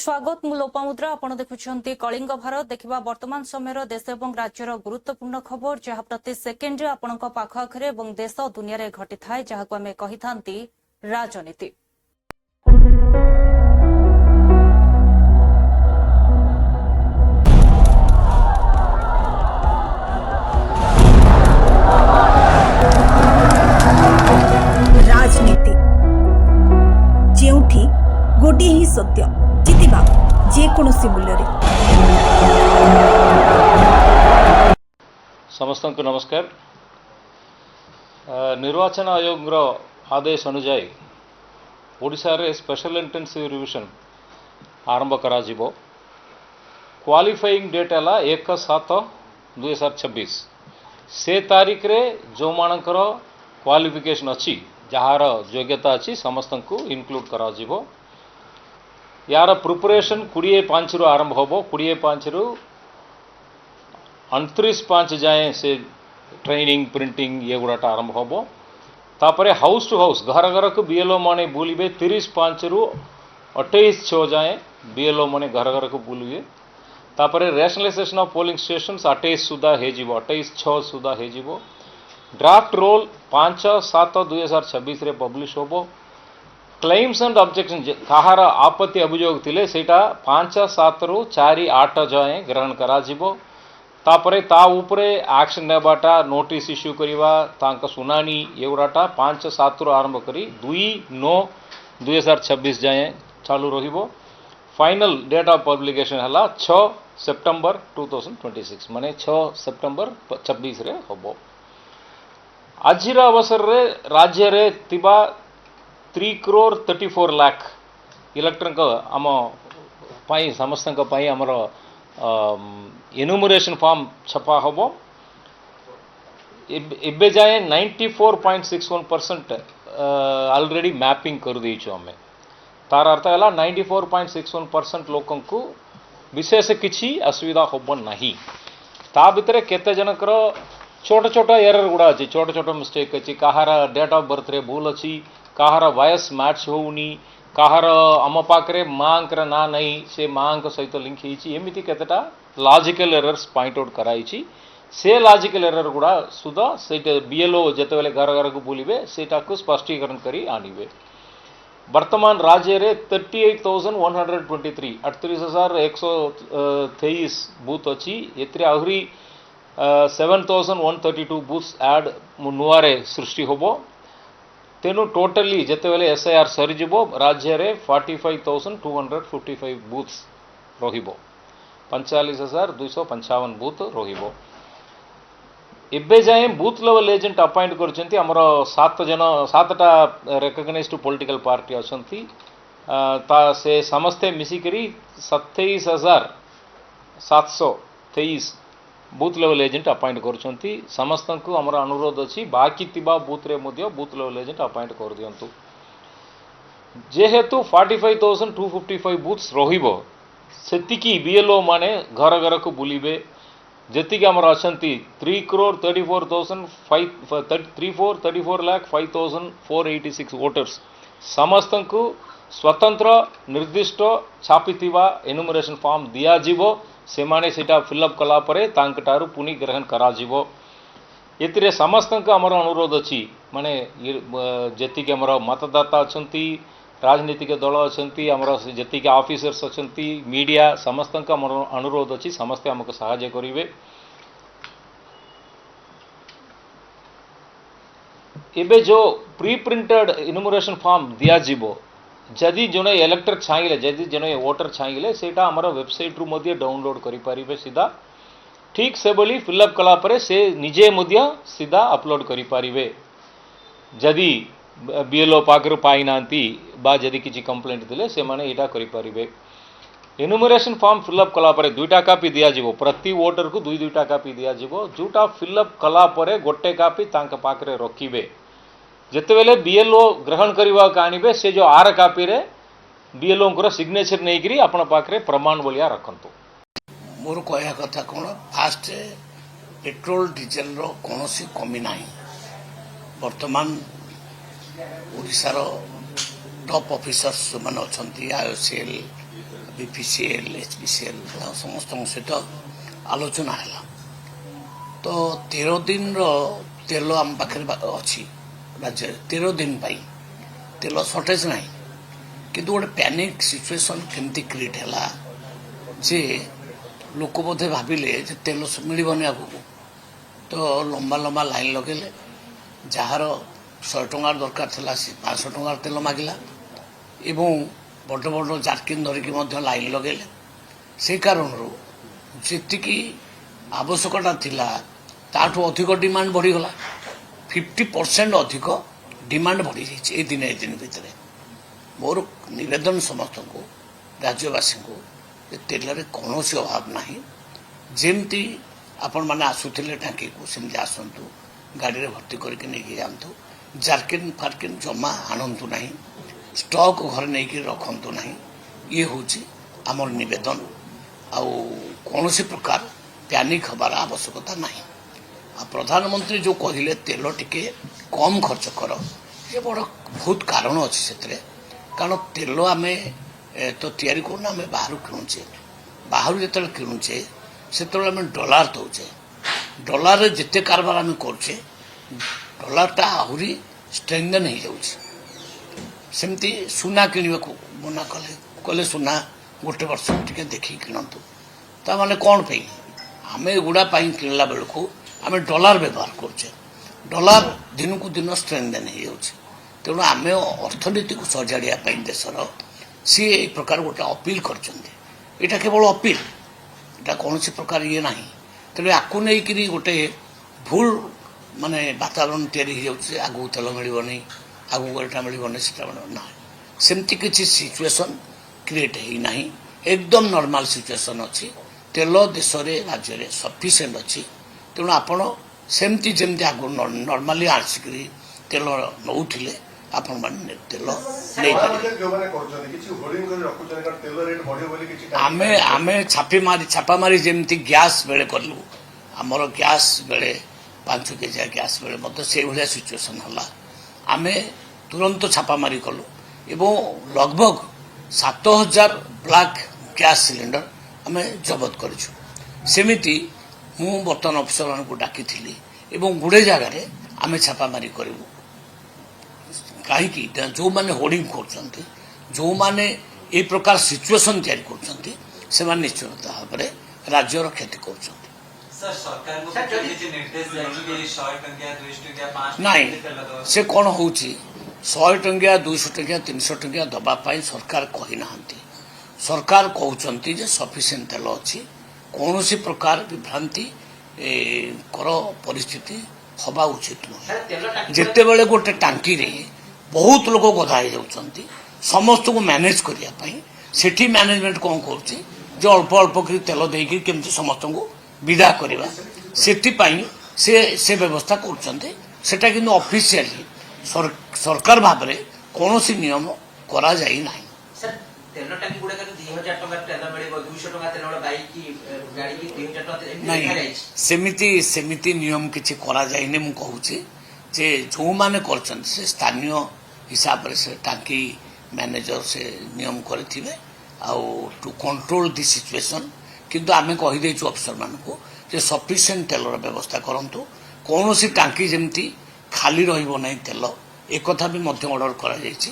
स्वागत मु लोपामुद्रा आपण देखुछंती कलिंग भारत देखिबा वर्तमान समय देश एवं राज्यर गुरुत्वपूर्ण खबर जहा प्रति सेकेंड रे आपणक पाख आखरे एवं देश दुनिया रे घटी थाए जहाको आमे कहिथांती राजनीति। राजनीति जेउठी गोटे ही सत्य जितिबा जेकोसी मूल्य समस्त को नमस्कार। निर्वाचन आयोग आदेश अनुजाई ओडिशा रे स्पेशल इंटेंसिव रिविजन आरंभ करा जिवो। क्वालिफाइंग डेट है 1/7/2026 से तारीख रे जो मानकर क्वालिफिकेशन अच्छी जार योग्यता अच्छी समस्त को इनक्लूड करा जिवो। यार प्रिपरेशन 20/5 रु आरंभ होबो। 20/5 रु 29/5 जाए से ट्रेनिंग प्रिंटिंग ये गुड़ाटा आरंभ होबो। तापरे हाउस टू हाउस घर घर को बीएलओ माने बुलिबे 30/5 रु 28/6 जाए बीएलओ माने घर घर को बुलिबे। तापरे रैशनलाइजेशन ऑफ पोलिंग स्टेशंस 28 सुधा हे जीवो 28/6 सुधा हे जीवो। ड्राफ्ट रोल 5/7/2026 रे पब्लिश होबो। क्लेम्स एंड ऑब्जेक्शन कहार आपत्ति अभियोग थिले सेटा 5/7 रु 4/8 जाए ग्रहण करा जिवो। तापरे ता उपरे एक्शन नेबाटा नोटिस इश्यू करिवा तांका सुनानी ये गुड़ाटा 5/7 रु आरंभ करी 2/9/2026 जाए चालू रहिबो। फाइनल डेट ऑफ पब्लिकेशन हला 6 सेप्टेम्बर 2026 माने 6 सेप्टेम्बर 26 रे होबो। आजिर अवसर रे राज्य रे तिबा 3,34 लाख इलेक्ट्रन आम पाई समस्त पाई आमर एनुमरेशन फॉर्म छपा होबो। एबे जाए 94.61% ऑलरेडी मैपिंग कर देइछु हमें। तार अर्थ है 94.61% लोकन को विशेष किछि असुविधा होबो नहीं। ता भितरे केते जनकर छोट छोट एरर गुड़ा अच्छी छोट छोट मिस्टेक अच्छी कहार डेट ऑफ बर्थ रे भूल अच्छी कहार वयस मैच होउनी कहार आम पाखे माँ ना नहीं से माँ सहित लिंक होमती केतेटा लॉजिकल एरर्स पॉइंट आउट कराई से लॉजिकल एरर गुड़ा सुधा से बीएलओ जिते बेले घर घर को बुलिबे सेटा को स्पष्टीकरण करी आनिबे। वर्तमान राज्य रे 38,123 38,123 बूथ अच्छी एते आहरी 7,132 बूथ्स ऐड नुआरे सृष्टि होबो। तेनु टोटली जिते बेले एसआईआर सरीजिबो राज्य रे 45,255 बूथ्स रहिबो 45,255 बूथ रहिबो। एबे जाए बूथ लेवल एजेंट अपॉइंट करछंती हमर 7टा रिकॉग्नाइज्ड पॉलिटिकल पार्टी अछंती ता से समस्ते मिसी करी 27,723 बूथ लेवल एजेंट अपॉइंट करछंती। समस्त को हमर अनुरोध अछि बाकी तिबा बूथ रे मध्य बूथ लेवल एजेंट अपॉइंट कर दियंतु। जेहेतु 45,255 बूथ्स रहिबो सेतिकी बीएलओ माने घर घर को बुलिबे जेतिकी हमर अछंती 3,34,5,486 वोटर्स समस्त को स्वतंत्र निर्दिष्ट छापिथिबा एनुमरेशन फॉर्म दिया जीवो। से माने सेटा फिलअप कला परे तांकटारु पुनी ग्रहण करा जीवो। एतिरे समस्त हमर अनुरोध अछि माने जेतिके हमर मतदाता अछंती राजनीतिक दल अछंती हमर जेतिके ऑफिसर्स अछंती मीडिया समस्त हमर अनुरोध अछि समस्त हमको सहायता करिवे। एबे जो प्री प्रिंटेड एनुमरेशन फॉर्म दिया जीवो जदि जने इलेक्टर चाहिए जदि जने वोटर चाहिए सेटा हमारा वेबसाइट रु मध्य डाउनलोड करि पारिबे सीधा ठीक से बोली फिलअप कला परे से निजे मध्य सीधा अपलोड करि पारिबे। जदि बीएलओ पाखरु पाई नांती बा जदि किछि कंप्लेंट दिले से माने एटा करि पारिबे। एनुमरेशन फॉर्म फिलअप कला परे दुईटा कॉपी दिया जीवो प्रति वोटर को दुईटा कॉपी दिया जीवो जोटा फिलअप कला परे गोटे कॉपी तांक पाखरे रखिबे। जिते बेले बीएलओ ग्रहण करवा आनिबे से जो आर कापी रे बीएलओ को सिग्नेचर नहीं करी अपन पाखरे प्रमाण बलिया रखंतु। मोर कहया कथा कोन फास्ट पेट्रोल डीजल रो कोनोसी कमी नाही। वर्तमान ओडिसा रो टॉप ऑफिसर्स जो मान अच्छा आईओसीएल बीपीसीएल एचपीसीएल समस्त सहित आलोचना है। तो 13 दिन तेल आम पाखे अच्छी राज्य 13 दिन तेल सर्टेज ना कि गोटे पैनिक सिचुएशन केमती क्रिएट है जे लोक बोधे भाविले तेल मिलबनी आगू तो लंबा लंबा लाइन लगेले जार 100 टंकार दरकार था 500 टंकार तेल मागिला एवं बड़ बड़ जार्किन धरिकी लाइन लगेले से कारण जी आवश्यकता थिला ताठू अधिक डिमांड बढ़ीगला 50% अधिक डिमांड बढ़ी जाइए दिन भितर मोर निवेदन समस्त को राज्यवासी को तेल कौन अभाव ना जमती आपण मैंने आसुले टांकी को सेमती आसतु गाड़ी में भर्ती करके नहीं जातु जार्किन फार्किन जमा आणतु ना स्टॉक घर नहीं रखतु ना ये हूँ आमर निवेदन आउ कौन प्रकार पैनिक हबार आवश्यकता नहीं। प्रधानमंत्री जो कहले तेल टिके कम खर्च कर ये बड़ बहुत कारण अच्छे से कारण तेल आम तो तैयारी करना आम बाहर किणुचे बाहर जो किणुचे से डॉलर दौचे डॉलर जिते कारबार आम करे डॉलरटा आहरी स्ट्रेंथन हो जाऊँगी सेमती सुना किणवा को मना कले कले सुना गोटे वर्ष टे देखिए किणतु ताने कौन पे आम एगुड़ा किणला बेलू आम डॉलर व्यवहार करछे डॉलर दिन को दिन स्ट्रेंथन हो जाऊँगी तेणु आम अर्थनीति को सजाड़िया देशर सी एक प्रकार गोटे अपील करटा केवल अपील एटा कौन प्रकार ये ना तेणु आपको नहीं गोटे भूल माने वातावरण या आगू तेल मिलनी आगू गोटा मिलनी से ना सेमती किसी सिचुएशन क्रिएट होना एकदम नॉर्मल सिचुएशन अच्छी तेल देश राज्य सफिशिएंट अच्छी तेणु आपण सेमती जमती आगु नॉर्मली आसिक तेल नौले आपण मैंने तेल आमे छापा मारी जमती गैस बेले कलु आमर गैस बेले 5 केजी गैस बेले से भाया सिचुएशन है आम तुरंत छापा मारी कलु एवं लगभग 7000 ब्लैक गैस सिलेंडर आम जबत करमिति मु बर्तमान अफिसर मान को डाकी एवं गुड़े जगार आम छापा मारी करूँ कहीं जो मैंने होर्डिंग कर जो मैंने ये प्रकार सिचुएशन तैयारी कर निश्चित भाव में राज्यर क्षति कर नहीं से कौन हो 100 टंकिया 200 टंकिया 300 टंकिया दवापाई सरकार कही ना सरकार कहते सफिशिएंट तेल अच्छी कौन सी प्रकार विभ्रांति कर परिस्थिति हवा उचित नुहे जिते बड़े गोटे टांकी रे बहुत लोग गधा हो जाती समस्त को मैनेज करने सेठी मैनेजमेंट कौन कर अल्प अल्प कर तेल देकी केमती समस्त को विदा करवा से व्यवस्था करटा कि ऑफिशियली सरकार भाव में कौन सी नियम करा जाई नहीं नहीं सेमिति नियम किसी करा जाइने मु कहूची जे जो माने करछन से स्थानीय हिसाब से टांकी मैनेजर से नियम करथिबे आउ टू कंट्रोल दि सिचुएशन किंतु आमे कहि देछु अफसर मान को जे सफिशिएंट तेलर व्यवस्था करंतु कौन सी टांकी जमती खाली रहिबो नहीं तेल एक कथा भी मध्य ऑर्डर करा जायछि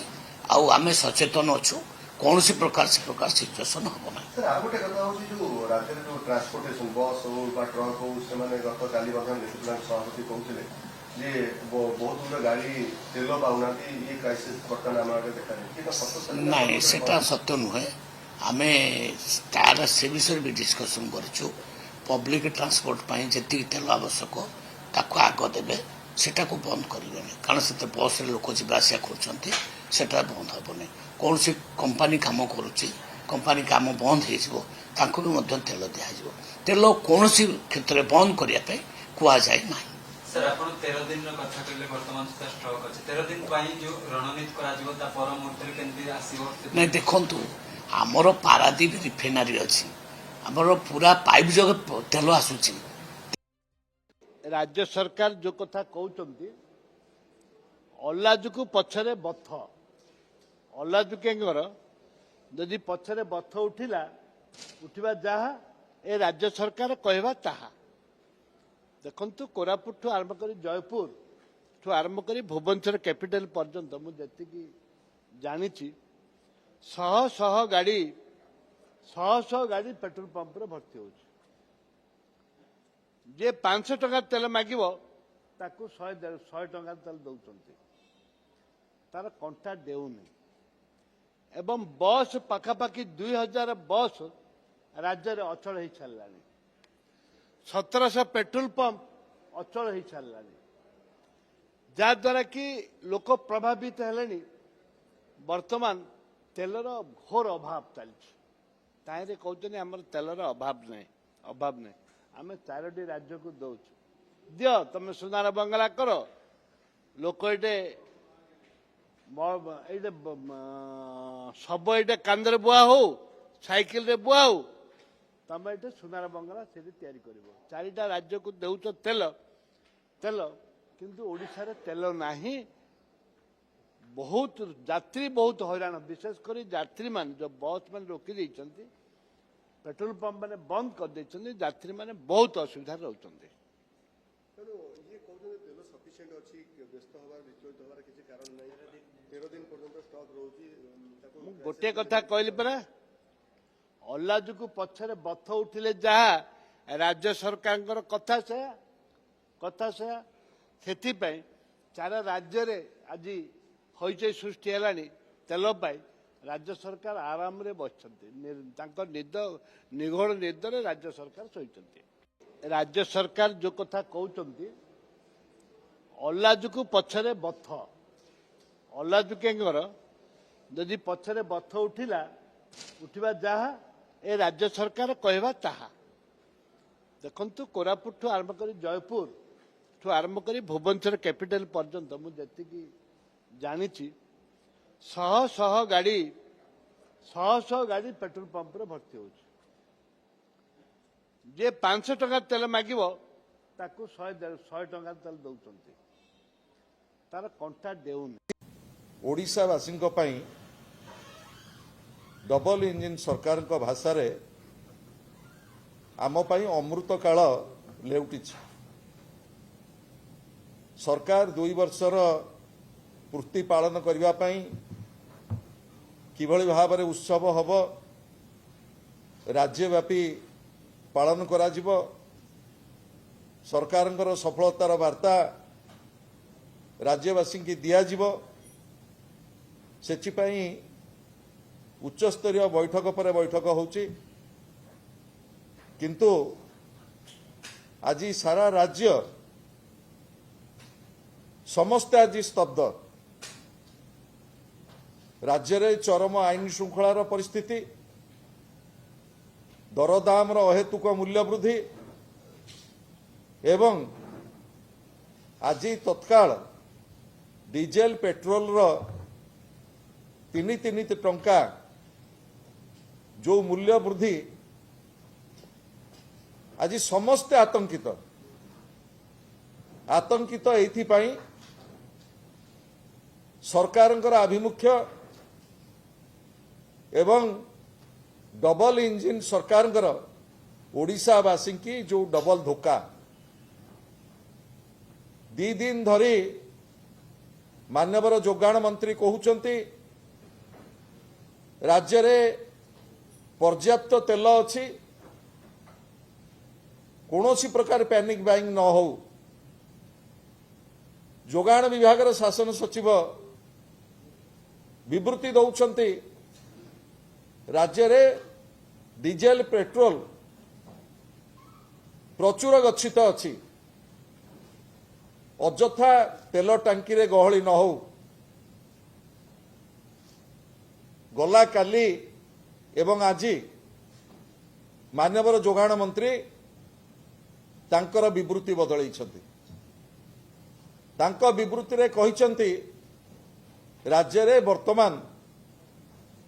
आउ आमे सचेतन अछु कौन सी प्रकार सिचुएशन हम ना सर आ गोटे कथा होची जो राज्य जो ट्रांसपोर्टेशन बस हो बा ट्रक हो से माने गत काली बधन नेशनल सभापति कहउथिले जे बहुत गुड गाड़ी तेल पाउनाती ये क्राइसिस बर्तमान आमार देखा कि नहीं सेटा सत्य नुहे आमे तार से विषय भी डिस्कशन करछु पब्लिक ट्रांसपोर्ट पाई जति तेल आवश्यक ताको आग देबे सेटा को बंद करिवेनी कारण से बस रे लोक जीवा आसिया करछंती सेटा बंद हेबोनी कौन सी कंपनी काम करुच्ची कंपनी काम बंद हो तेल दिज्व तेल कौन सी क्षेत्र में बंद करने कह जाए ना सर आपण 13 दिन कथा कहले वर्तमान स्टॉक अछि 13 दिन पई जो रणनीति करा जीवो ता पर मुहूर्त केंति आसीबो नहीं देखंतु हमर पारादीप रिफाइनरी अछि हमर पूरा पाइप जग तेल आसुछि राज्य सरकार जो कथा कहउचंती अल्लाजु को पछरे बथ अल्लाजुकेंगर जदि पछरे बथ उठिला उठिबा जहा ए राज्य सरकार कहवा ताहा देखंतु कोरापुट आरंभ करी जयपुर ठू आरंभ करी भुवनेश्वर कैपिटल पर्यंत मुझे जानी शह शह गाड़ी पेट्रोल पंप रे भर्ती हो जे 500 टका तेल मागिबो ताकू 100 टका तेल दौचंती तार कंटा देउनी एवं बस पाखापाखि 2000 बस राज्य में अचल हो सारानी 1700 पेट्रोल पंप अचल हो सारानी जहाद्वारा कि लोक प्रभावित हेले वर्तमान तेलर घोर अभाव चलती कहते आम तेलर अभाव नहीं आम 4टी राज्य को दौचु दियो तुम सुनार बंगला कर लोक ये सब ये कांदर बुआ हो साइकिल रे बुआ हो तुम ये सुनार बंगला से तैयारी कर 4टा राज्य को दौच तेल तेल किंतु ओडिशा रे तेल नाही बहुत यात्री बहुत हैरान विशेषकर यात्री मान जो बस मान रोकी देइछंती पेट्रोल पंप मैंने बंद कर देइछंती यात्री माने बहुत असुविधा रहउछंती ତେଣୁ ଇଏ କହୁଛନ୍ତି ତେଲ ସଫିସିଏଣ୍ଟ ଅଛି ବ୍ୟସ୍ତ ହେବାର ବିଚଳିତ ହେବାର କିଛି କାରଣ ନାହିଁ 13 ଦିନ ପର୍ଯ୍ୟନ୍ତ ଷ୍ଟକ୍ ରହୁଛି ତାକୁ ମୁଁ गोटे कथा कहली परा अल्लाजु पछरे बथ उठिले जहा राज्य सरकार कथा से ସେଥିପାଇଁ 4 राज्य आज हईचई सृष्टि है तेल पाई राज्य सरकार आराम रे बसଛନ୍ତି निद निघोड़ निदरे राज्य सरकार शोचंती राज्य सरकार जो कथा कहते अल्लाजु पछरे बथ अल्लाजु केंगर जदि पछरे बथ उठिला उठिबा जहा ए राज्य सरकार कहवा ताहा देखंतु कोरापुट आरंभ करी जयपुर ठू आरंभ करी भुवनेश्वर कैपिटल पर्यंत मुझे जानी शह शह गाड़ी पेट्रोल पंप रे भर्ती हो जे 500 टका तेल मागिबो ताकू 100 टका तेल दौचंती तार कंटा देउनी ओडिशावासी डबल इंजिन सरकार भाषा आम अमृत काल लेउटी सरकार 2 वर्षर पूर्ति पालन करने किभली भाव में उत्सव हम राज्यव्यापी पालन करा जिवो सरकार सफलतार वार्ता राज्यवासी की दिज्व से उच्चस्तरीय बैठक पर बैठक होची किंतु आज सारा राज्य समस्त आज स्तब्ध राज्य रे चरम आईन श्रृंखलार परिस्थिति दरदाम अहेतुक मूल्य वृद्धि एवं आज तत्काल डीजेल पेट्रोल रो 3 टंका जो मूल्य वृद्धि आज समस्ते आतंकित एथिपाई सरकारंकर आभिमुख्य एवं डबल इंजिन सरकारंकर ओडिशावासी की जो डबल धोखा 2 दिन धरी मानवर जोगाण मंत्री कहउचंती राज्य रे पर्याप्त तेल अच्छी कौनसी प्रकार पैनिक बाइंग न हो जोगाण विभाग शासन सचिव विवृत्ति दौरान राज्य रे डीजेल पेट्रोल प्रचुर गच्छित अच्छी अଯଥା तेल टांकी रे गहली न हो गला काली एवं आज मानवर जोगाण मंत्री तांकर विवृत्ति बदल विवृत्ति रे कहिसंती राज्य रे वर्तमान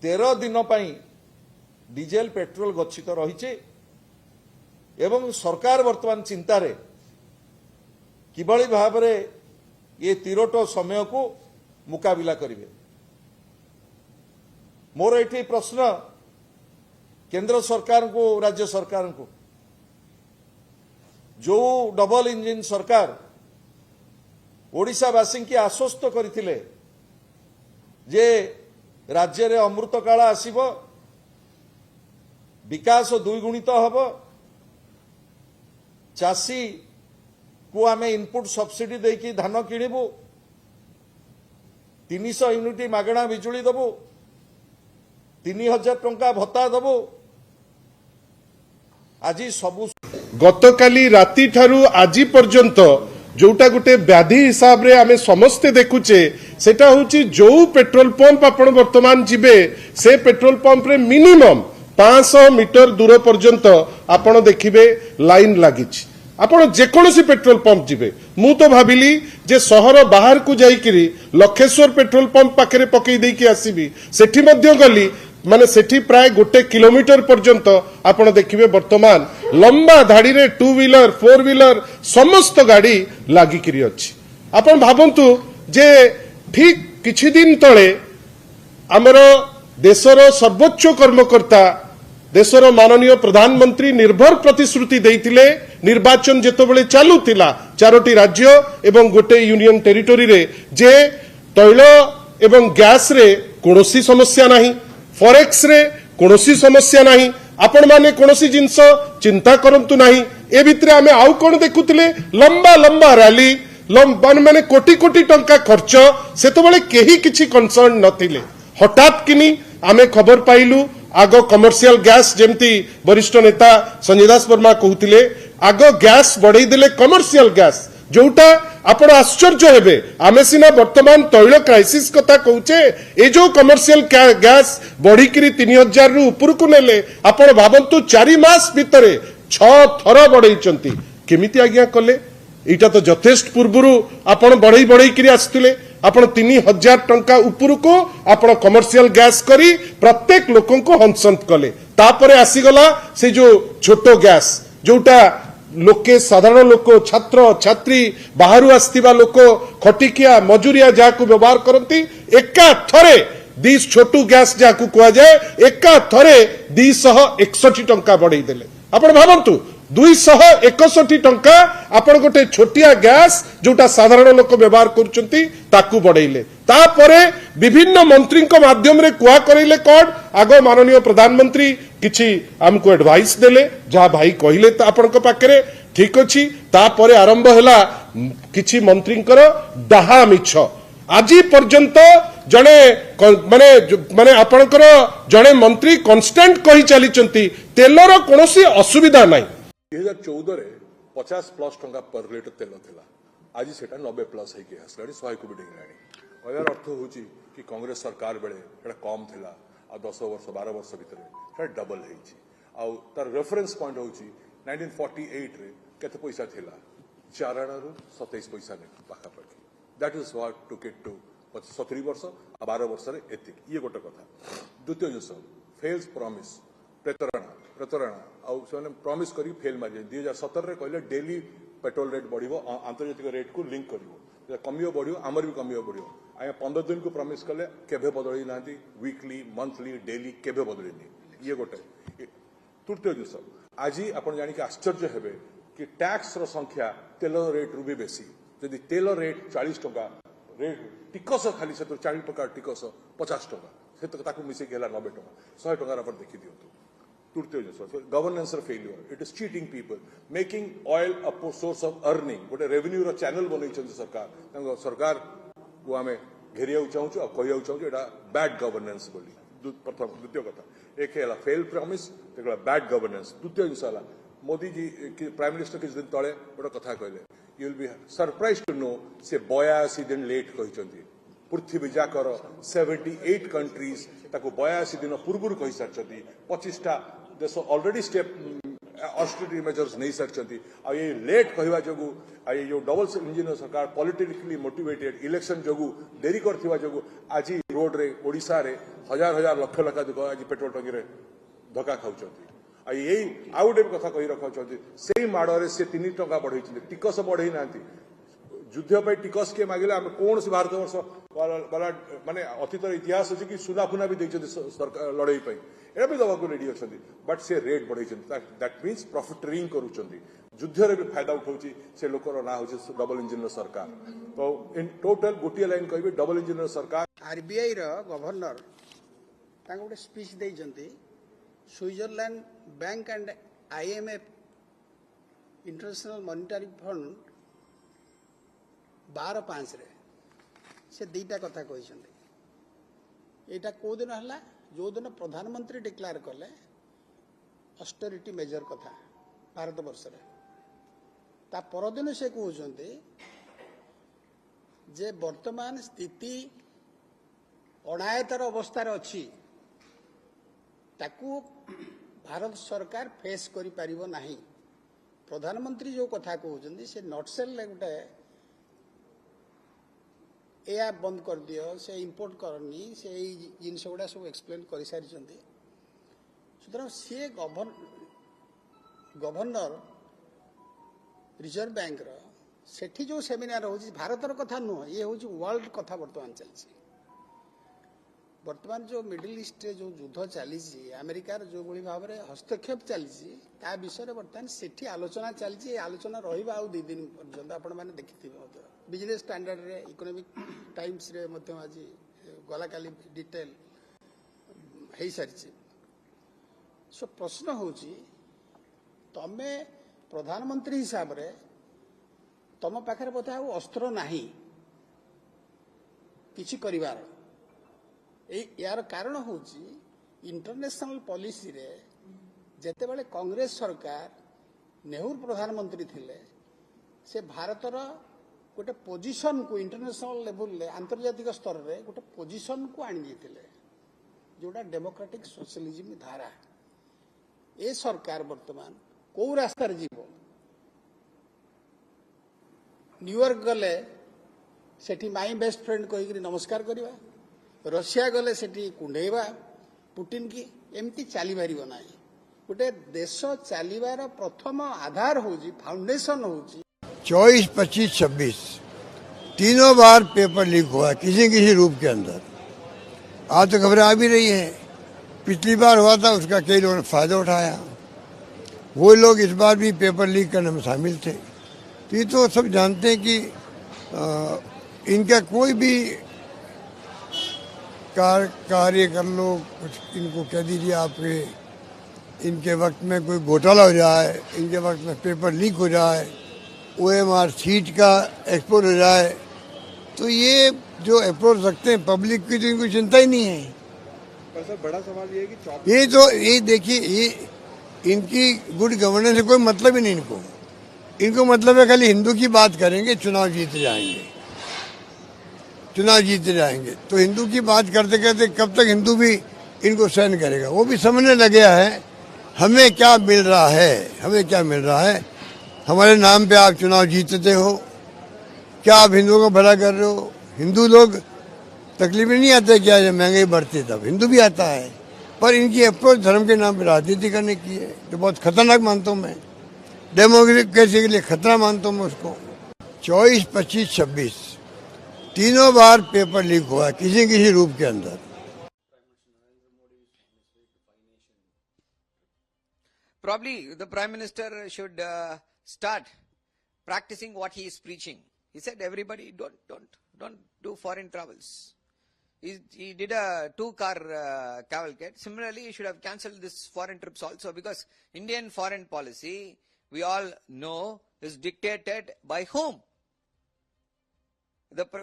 13 दिन पई डीजेल पेट्रोल गच्छित रही एवं सरकार वर्तमान चिंतारे किभली भाव में ये 3ट समय को मुकाबिला करिवे मोर एठी प्रश्न केंद्र सरकार को राज्य सरकार को जो डबल इंजिन सरकार ओडिशावासी की आश्वस्त करथिले जे राज्य रे अमृत काल आसीब विकास द्विगुणित हब चाषी को आमे इनपुट सब्सिडी देकी धान किणिबु 300 यूनिट मागणा बिजुली दबु 3000 टंका भत्ता दबु आज सबु गतकाली राति ठारू आज पर्यंत जोटा गोटे व्याधि हिसाब रे आमे समस्ते देखुचे सेटा होची जो पेट्रोल पंप आपण वर्तमान जिबे से पेट्रोल पंप रे मिनिमम 500 मीटर दूर पर्यंत आपण देखिबे लाइन लागिछि आपण जेकोसी पेट्रोल पंप जिबे मु तो भाबिली जे शहर बाहर को जाईकिरी लखेश्वर पेट्रोल पंप पाखरे पकई देकी आसीबी सेठी मध्य गली माने सेठी प्राय 1 किलोमीटर पर्यंत आपण देखिबे वर्तमान लंबा धाड़ी रे 2 व्हीलर 4 व्हीलर समस्त गाड़ी लागिकिरी अछि आपण भाबंतु जे ठीक किछि दिन तळे हमर देशर सर्वोच्च कर्मकर्ता देशर माननीय प्रधानमंत्री निर्भर प्रतिश्रुति देइतिले निर्वाचन जेतबेले चालुतिला 4टी राज्य एवं गोटे यूनियन टेरिटोरी रे जे तैल एवं गैस रे कोनोसी समस्या नाही फॉरेक्स रे कोनोसी समस्या नाही आपण माने कोनोसी जिंस चिंता करंतु नाही ए भितरे आमे आउ कोन देखुतिले लंबा लंबा रैली माने कोटी कोटी टंका खर्च सेतबेले केही किछि कंसर्न नथिले हठात किनी आमे खबर पाइलु आगो कमर्शियल गैस जेमती वरिष्ठ नेता संजय दास वर्मा कहते आग गैस बढ़ई देले कमर्शियल गैस जोटा आपण आश्चर्य हेबे आमे सिना वर्तमान तैल क्राइसिस कथा कहूचे ए जो कमर्शियल गैस बढ़ी किरी 3000 रु ऊपर को नेले आपण भाबंतु 4 मास भितरे 6 थर बढ़ईचंती केमिति आज्ञा कले एटा तो यथेष्ट पूर्वरु आपण बढ़ई बढ़ई किरी आस्तिले आपण 3000 टंका ऊपर को आपण कमर्शियल गैस करी प्रत्येक लोकन को हंसंत कले तापरे आसीगला से जो छोटो गैस जोटा लोके साधारण लोक छात्र छात्री बाहरु आस्तिबा लोक खटिकिया मजूरिया जाकू व्यवहार करंती एका थरे 20 छोटू गैस जाकू कुआ जाए एका थरे 261 टंका बढ़ई देले आपण भाबंतु 261 टंका आपण गोटे छोटिया गैस जोटा साधारण लोक व्यवहार करचंती ताकू बढ़ेले तापरे विभिन्न मंत्री को माध्यम रे कुआ करेले कोड आगो माननीय प्रधानमंत्री किछि हमको एडवाइस देले जहा भाई कहिले त आपण को पाकरे ठीक अछि तापरे आरंभ हला किछि मंत्री डाहा मिछ आज पर्यंत जड़े माने माने आपणकर जड़े मंत्री कन्स्टेंट कही चलीचंती तेलर कोनोसी असुविधा नाही 2014 रे 50 प्लस टंका पर लिटर तेल थिला आज सेटा 90 प्लस है कि हसलाडी 100 को बिडिंगलाणी कहर अर्थ होची कि कांग्रेस सरकार बेले एटा कम थिला आ 10 वर्ष 12 वर्ष भितर एटा डबल हेची आ तार रेफरेंस पॉइंट होची 1948 रे केते पैसा थिला 4 आना रु 27 पैसा ने पाखा पाखी that is what took it to 70 वर्ष आ 12 वर्ष रे एतिक ये गोटे कथा द्वितीय जिंस फेल्स प्रॉमिस प्रतारणा आने प्रमिश कर फेल मार 2017 रे कहले डेली पेट्रोल रेट बढ़ो आंतर्जातिक रेट को लिंक कर कमियो बढ़ो आमर भी कमियो बढ़ो आया 15 दिन को प्रमिश कले केभे बदल ना वीकली मंथली डेली केभे बदलनी ये गोटे तृतीय जिस आज आप जानिक आश्चर्य हेबे कि टैक्स रो संख्या तेल रेट रु भी बेसी जदि तेल रेट 40 टंका रेट टिकस खाली से 40 टंका टिकस 50 टंका से मिसेक 90 टंका 100 टंका आप देखी दिंतु तृतीय जिस governance failure it is cheating people making oil a source of earning गोटे रेवेन्यू चैनल बनई सरकार सरकार को आम घेरिया चाहूँ और कहू चाहूँ यहाँ बैड गवर्नेंस बोली प्रथम द्वितीय कथा एक है फेल प्रॉमिस देखा बैड गवर्नेंस द्वितीय जिस मोदी जी प्राइम मिनिस्टर किसी दिन तले गोटे कथा कहले you will be surprise to know से 82 दिन लेट कहते पृथ्वी जाकर 78 कंट्रीज ताको 82 दिन पूर्व कही सारी 25टा देश ऑलरेडी स्टेप ऑस्टेरिटी मेजर्स नहीं सारी आ ये लेट कहवा जो ये जो डबल इंजिन सरकार पॉलिटिकली मोटिवेटेड इलेक्शन जो देरी करथिबा जो आज रोड रे ओडिशा रे हजार हजार लक्ष लक्ष दुख आज पेट्रोल टंकी रे धक्का खाउछंती आ यही आउ गोटे कथा कही रखा से माड़े से 3 टंका बढ़ई टिकस बढ़ई ना युद्ध पे टिकस किए मागिले आम कौन से भारत वर्ष वाला माने अतीतर इतिहास अच्छी कि सुना फुना भी देखते सरकार लड़ाई पे एटा भी दवा को रेडी अच्छा बट से रेट बढ़ाई दैट मीन्स प्रॉफिटरिंग करुँच युद्ध रे भी फायदा उठाऊँच से लोकर ना हो डबल इंजिन सरकार तो इन टोटल गोटे लाइन कह डबल इंजिन सरकार आरबीआई रो गवर्नर गोटे स्पीच देइजंती Switzerland bank and IMF international monetary fund 12/5 रे से दीटा कथा कहते यहाँ कौ दिन है जो दिन प्रधानमंत्री डिक्लेयर कले ऑस्टेरिटी मेजर कथा भारत वर्ष रे ता परदिन से कहते जे वर्तमान स्थिति अनायतर अवस्था अच्छी ताकू भारत सरकार फेस करि परिबो नाही प्रधानमंत्री जो कथा कहते से नटसेल गोटे या बंद कर दियो से इंपोर्ट करनी से जिन गुड़ा सब एक्सप्लेन कर सारी सुतरां सी गवर्नर रिजर्व बैंक रो सेठी जो सेमिनार हो भारतर कथा नुह ये हूँ वर्ल्ड कथा बर्तमान चलती वर्तमान जो मिडिल ईस्ट जो युद्ध चली अमेरिकार जो भाव में हस्तक्षेप चली विषय बर्तमान सेठी आलोचना चली आलोचना रहा आउ 2 दिन पर्यंत आपण मैंने देखी बिजनेस स्टैंडर्ड रे इकोनॉमिक टाइम्स रे आज गला काली डिटेल हो सारी सो प्रश्न होची तमे प्रधानमंत्री हिसाब रे तम पाखे बोधे आ अस्त्र नाही किछि करिवार यार कारण होची इंटरनेशनल पॉलिसी रे जेते बेले कांग्रेस सरकार नेहरू प्रधानमंत्री थिले से भारतर गोटे पोजिशन को इंटरनेशनल लेवल रे आंतर्जातिक स्तर रे गोटे पोजिशन को आनी देथिले जोड़ा डेमोक्रेटिक सोशलिज्म धारा ए सरकार वर्तमान कौ रास्तार जीवो न्यूयॉर्क गले सेठी माई बेस्ट फ्रेंड कहीकि नमस्कार करवा रशिया गले सेठी कुंडेवा पुटिन की एमती चली पार ना गोटे देश चलिबार प्रथम आधार होची फाउंडेशन होची 24, 25, 26 तीनों बार पेपर लीक हुआ किसी किसी रूप के अंदर। आज तो खबरें आ भी रही है, पिछली बार हुआ था उसका कई लोगों ने फायदा उठाया, वो लोग इस बार भी पेपर लीक करने में शामिल थे। तो ये तो सब जानते हैं कि इनका कोई भी कार्य कर लो, कुछ इनको कह दीजिए आपके इनके वक्त में कोई घोटाला हो जाए, इनके वक्त में पेपर लीक हो जाए, OMR सीट का एक्सपोर्ट हो जाए, तो ये जो अप्रोच रखते हैं पब्लिक की तो इनको चिंता ही नहीं है। पर सर बड़ा सवाल ये है कि ये देखिए ये इनकी गुड गवर्नेंस से कोई मतलब ही नहीं इनको मतलब है खाली हिंदू की बात करेंगे, चुनाव जीत जाएंगे। तो हिंदू की बात करते करते कब तक हिंदू भी इनको सहन करेगा। वो भी समझने लगे है हमें क्या मिल रहा है, हमारे नाम पे आप चुनाव जीतते हो, क्या आप हिंदुओं को भला कर रहे हो। हिंदू लोग तकलीफ नहीं आते क्या जब महंगाई बढ़ती तब हिंदू भी आता है, पर इनकी अप्रोच धर्म के नाम पर राजनीति करने की है, तो बहुत खतरनाक मानता हूँ मैं, डेमोक्रेसी के लिए खतरा मानता हूँ मैं उसको। 24, 25, 26 तीनों बार पेपर लीक हुआ किसी किसी रूप के अंदर। Probably the Prime Minister should start practicing what he is preaching. He said everybody don't do foreign travels. He did a 2-car cavalcade. Similarly, he should have cancelled this foreign trips also, because Indian foreign policy, we all know, is dictated by whom?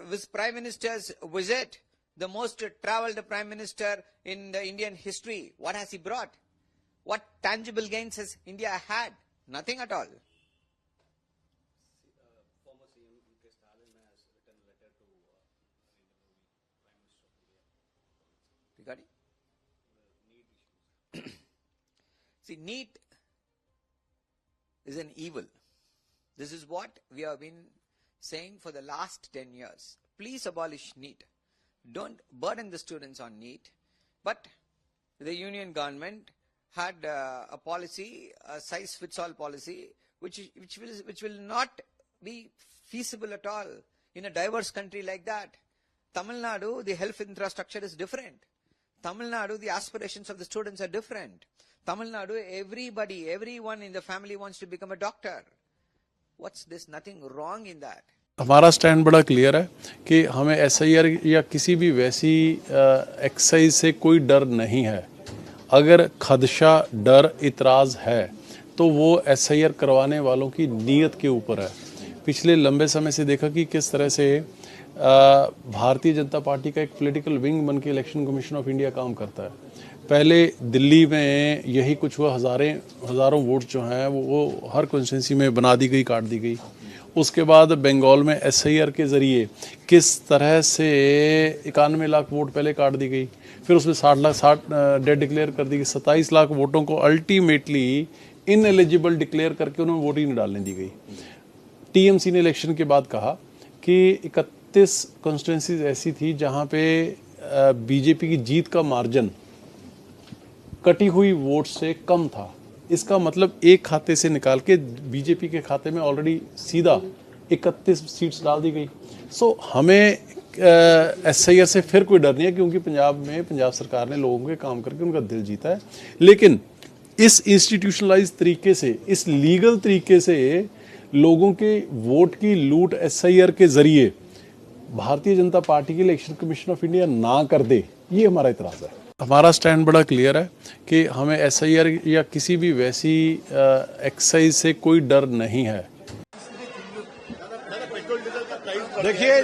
This Prime Minister's visit, the most travelled Prime Minister in the Indian history, what has he brought? What tangible gains has India had? Nothing at all. Former CM M.K. Stalin has written a letter to Prime Minister Regarding? See, NEET is an evil. This is what we have been saying for the last 10 years. Please abolish NEET. Don't burden the students on NEET. But the union government had a policy, a size-fits-all policy, which will not be feasible at all in a diverse country like that. Tamil Nadu, the health infrastructure is different. Tamil Nadu, the aspirations of the students are different. Tamil Nadu, everyone in the family wants to become a doctor. What's this? Nothing wrong in that. हमारा stand बड़ा clear है कि हमें SIR या किसी भी वैसी exercise से कोई डर नहीं है। अगर खदशा, डर, इतराज़ है तो वो SIR करवाने वालों की नीयत के ऊपर है। पिछले लंबे समय से देखा कि किस तरह से भारतीय जनता पार्टी का एक पॉलिटिकल विंग बन के इलेक्शन कमीशन ऑफ इंडिया काम करता है। पहले दिल्ली में यही कुछ हुआ, हज़ारों वोट जो हैं वो हर कॉन्स्टिट्यूंसी में बना दी गई, काट दी गई। उसके बाद बंगाल में SIR के ज़रिए किस तरह से 91 लाख वोट पहले काट दी गई, फिर उसमें 60 डेड डिक्लेयर कर दी गई। 27 लाख वोटों को अल्टीमेटली इनएलिजिबल डिक्लेयर करके उन्हें वोट ही नहीं डालने दी गई। TMC ने इलेक्शन के बाद कहा कि 31 कॉन्स्टिट्यूंसीज ऐसी थी जहां पे बीजेपी की जीत का मार्जिन कटी हुई वोट से कम था। इसका मतलब एक खाते से निकाल के बीजेपी के खाते में ऑलरेडी सीधा 31 सीट्स डाल दी गई। सो हमें SIR से फिर कोई डर नहीं है, क्योंकि पंजाब सरकार ने लोगों के काम करके उनका दिल जीता है। लेकिन इस इंस्टीट्यूशनलाइज तरीके से, इस लीगल तरीके से लोगों के वोट की लूट SIR के जरिए भारतीय जनता पार्टी के इलेक्शन कमीशन ऑफ इंडिया ना कर दे, ये हमारा इतराज़ है। हमारा स्टैंड बड़ा क्लियर है कि हमें SIR या किसी भी वैसी एक्सरसाइज से कोई डर नहीं है। देखिए,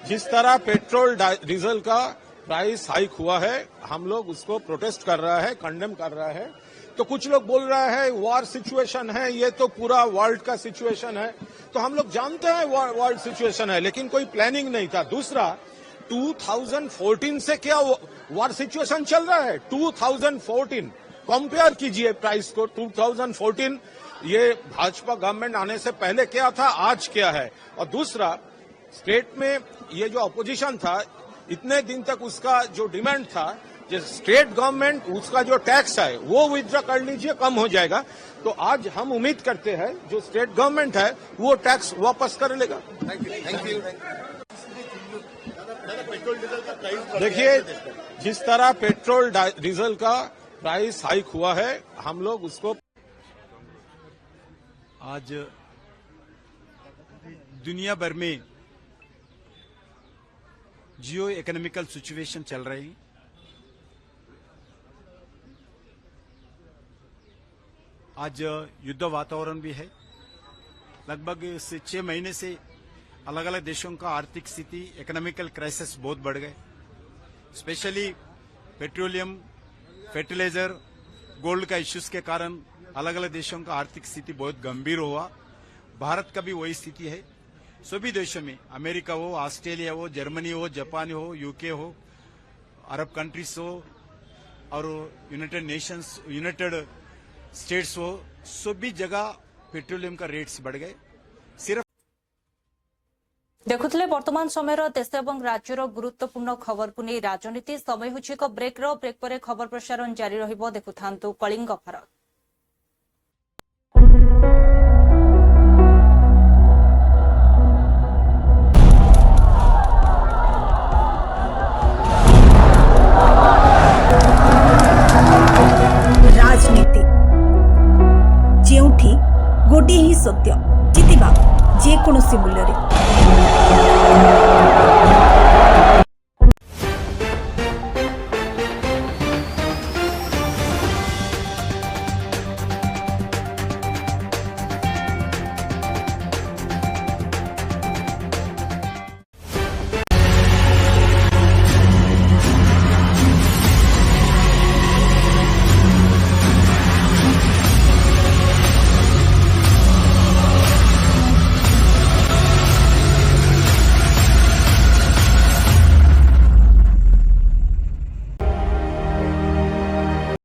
जिस तरह पेट्रोल डीजल का प्राइस हाइक हुआ है, हम लोग उसको प्रोटेस्ट कर रहा है, कंडेम कर रहा है। तो कुछ लोग बोल रहा है वॉर सिचुएशन है, ये तो पूरा वर्ल्ड का सिचुएशन है। तो हम लोग जानते हैं वर्ल्ड सिचुएशन है, लेकिन कोई प्लानिंग नहीं था। दूसरा, 2014 से क्या वॉर सिचुएशन चल रहा है। 2014 कंपेयर कीजिए प्राइस को। 2014 ये भाजपा गवर्नमेंट आने से पहले क्या था, आज क्या है। और दूसरा, स्टेट में ये जो अपोजिशन था, इतने दिन तक उसका जो डिमांड था, जो स्टेट गवर्नमेंट उसका जो टैक्स है वो विथड्रॉ कर लीजिए, कम हो जाएगा। तो आज हम उम्मीद करते हैं जो स्टेट गवर्नमेंट है वो टैक्स वापस कर लेगा। Thank you. देखिए, जिस तरह पेट्रोल डीजल का प्राइस हाइक हुआ है, हम लोग उसको आज दुनिया भर में जियो इकोनॉमिकल सिचुएशन चल रही है। आज युद्ध वातावरण भी है। लगभग 6 महीने से अलग अलग देशों का आर्थिक स्थिति, इकोनॉमिकल क्राइसिस बहुत बढ़ गए। स्पेशली पेट्रोलियम, फर्टिलाइजर, गोल्ड का इश्यूज के कारण अलग अलग देशों का आर्थिक स्थिति बहुत गंभीर हुआ। भारत का भी वही स्थिति है। सभी देशों में, अमेरिका हो, ऑस्ट्रेलिया हो, जर्मनी हो, जापान हो, यूके हो, अरब कंट्रीज हो और यूनाइटेड स्टेट्स हो, सभी जगह पेट्रोलियम का रेट्स बढ़ गए। सिर्फ देखुले वर्तमान समय देश और राज्यर गुरुत्वपूर्ण खबर को नहीं राजनीति समय होछि एक ब्रेक पर खबर प्रसारण जारी रहिबो। देखुथांतु कलिंग भारत। राजनीति जेउठी गोटे ही सत्य जितिबा जेकोसी मूल्य रे।